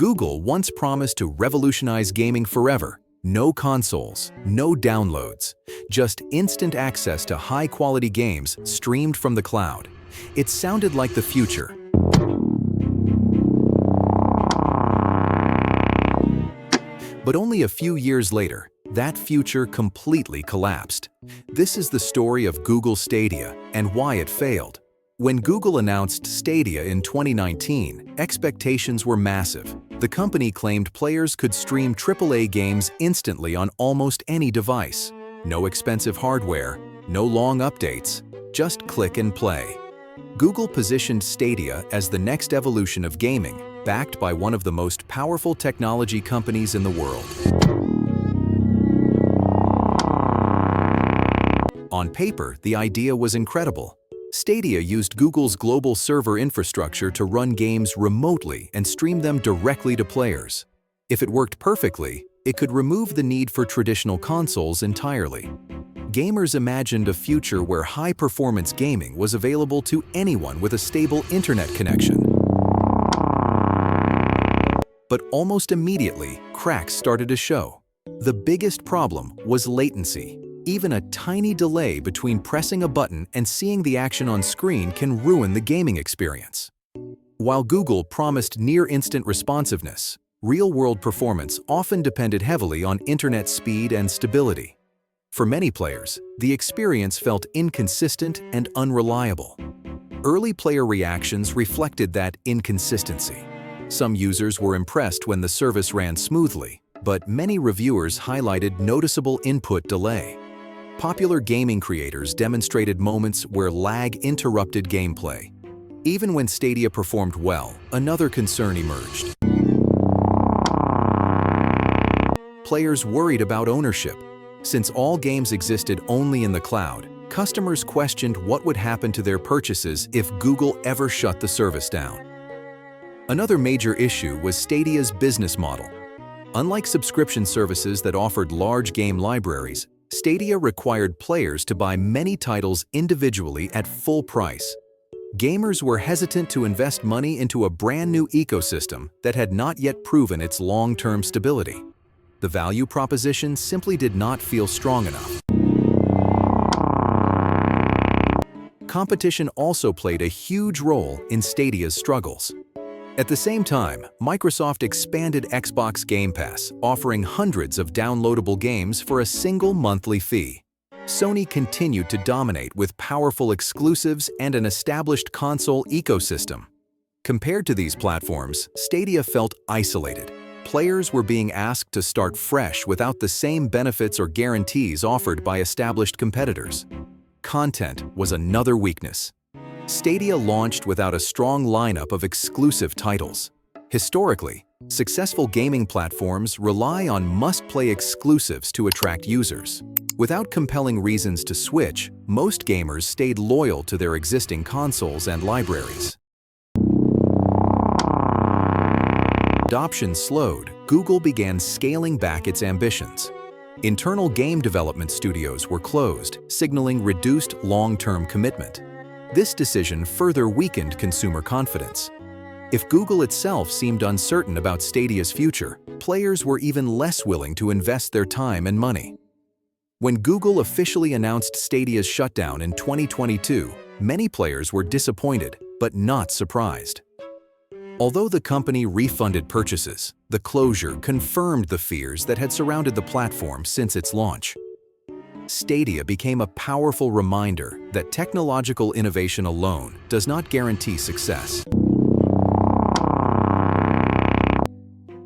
Google once promised to revolutionize gaming forever. No consoles, no downloads, just instant access to high-quality games streamed from the cloud. It sounded like the future. But only a few years later, that future completely collapsed. This is the story of Google Stadia and why it failed. When Google announced Stadia in 2019, expectations were massive. The company claimed players could stream AAA games instantly on almost any device. No expensive hardware, no long updates, just click and play. Google positioned Stadia as the next evolution of gaming, backed by one of the most powerful technology companies in the world. On paper, the idea was incredible. Stadia used Google's global server infrastructure to run games remotely and stream them directly to players. If it worked perfectly, it could remove the need for traditional consoles entirely. Gamers imagined a future where high-performance gaming was available to anyone with a stable internet connection. But almost immediately, cracks started to show. The biggest problem was latency. Even a tiny delay between pressing a button and seeing the action on screen can ruin the gaming experience. While Google promised near-instant responsiveness, real-world performance often depended heavily on internet speed and stability. For many players, the experience felt inconsistent and unreliable. Early player reactions reflected that inconsistency. Some users were impressed when the service ran smoothly, but many reviewers highlighted noticeable input delay. Popular gaming creators demonstrated moments where lag interrupted gameplay. Even when Stadia performed well, another concern emerged. Players worried about ownership. Since all games existed only in the cloud, customers questioned what would happen to their purchases if Google ever shut the service down. Another major issue was Stadia's business model. Unlike subscription services that offered large game libraries, Stadia required players to buy many titles individually at full price. Gamers were hesitant to invest money into a brand new ecosystem that had not yet proven its long-term stability. The value proposition simply did not feel strong enough. Competition also played a huge role in Stadia's struggles. At the same time, Microsoft expanded Xbox Game Pass, offering hundreds of downloadable games for a single monthly fee. Sony continued to dominate with powerful exclusives and an established console ecosystem. Compared to these platforms, Stadia felt isolated. Players were being asked to start fresh without the same benefits or guarantees offered by established competitors. Content was another weakness. Stadia launched without a strong lineup of exclusive titles. Historically, successful gaming platforms rely on must-play exclusives to attract users. Without compelling reasons to switch, most gamers stayed loyal to their existing consoles and libraries. Adoption slowed, Google began scaling back its ambitions. Internal game development studios were closed, signaling reduced long-term commitment. This decision further weakened consumer confidence. If Google itself seemed uncertain about Stadia's future, players were even less willing to invest their time and money. When Google officially announced Stadia's shutdown in 2022, many players were disappointed, but not surprised. Although the company refunded purchases, the closure confirmed the fears that had surrounded the platform since its launch. Stadia became a powerful reminder that technological innovation alone does not guarantee success.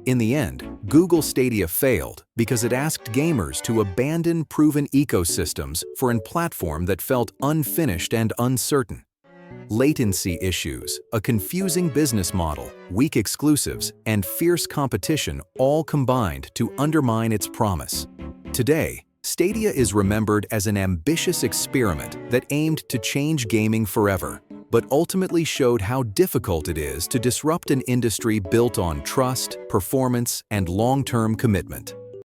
In the end, Google Stadia failed because it asked gamers to abandon proven ecosystems for a platform that felt unfinished and uncertain. Latency issues, a confusing business model, weak exclusives, and fierce competition all combined to undermine its promise. Today, Stadia is remembered as an ambitious experiment that aimed to change gaming forever, but ultimately showed how difficult it is to disrupt an industry built on trust, performance, and long-term commitment.